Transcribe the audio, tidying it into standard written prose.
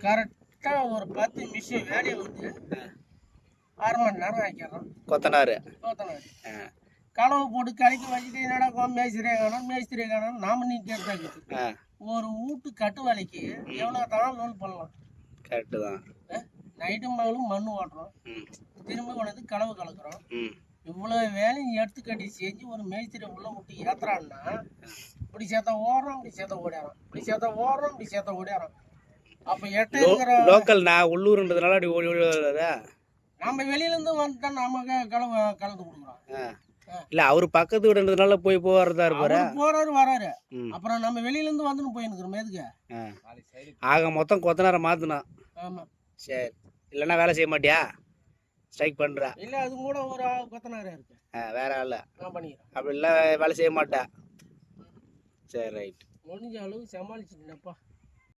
கரெக்டாக ஒரு 10 நிமிஷம் வேலையை வந்து 6 மணி நேரம் ஆக்கிடுறோம். கொத்தனார் களவு போட்டு கலக்கி வச்சுட்டு என்னடா மேஸ்திரியே காணும் நாம நீ கேட்டாக்குது. ஒரு வீட்டு கட்டு வேலைக்கு எவ்வளோ தான் லோன் பண்ணலாம். கரெக்டு தான். நைட்டும் பகலும் மண் ஓட்டுறோம், திரும்ப கொண்டு களவு கலக்குறோம். இவ்வளோ வேலையும் எடுத்து கட்டி செஞ்சு ஒரு மேஸ்திரி உள்ள விட்டு ஏத்துறான்னா இப்படி சேர்த்தா ஓடுறோம், இப்படி சேர்த்தா ஓடிறோம், இப்படி சேர்த்தா ஓடுறோம், இப்படி சேர்த்தா ஓடிறோம். அப்போ எட்ட இருக்கிற லோக்கல் நான் உள்ளூர்ன்றதுனால அப்படி ஓடி ஓடி வர்றாரா? நம்ம வெளியிலேருந்து வந்துட்டா நம்ம கலந்து கொடுக்குறோம். இல்ல அவரு பக்கத்து வீடுன்றதுனால போய் போறதா இருப்பாரு. போறாரு வராரு, அப்புறம் நம்ம வெளியில இருந்து வந்துன்னு போயினுக்கிறோம். எதுக்கு? ஆக மொத்தம் கொத்தனார மாத்தணும். ஆமா. சரி, இல்லைன்னா வேலை செய்ய மாட்டியா? ஸ்ட்ரைக் பண்ற? இல்ல அது கூட ஒரு கொத்தனாரா இருக்கு. வேற ஆள நான் பண்ணிக்கிறேன். அப்படி இல்லை வேலை செய்ய மாட்டேன். சரி ரைட். முடிஞ்ச அளவுக்கு சமாளிச்சுட்டேன்ப்பா.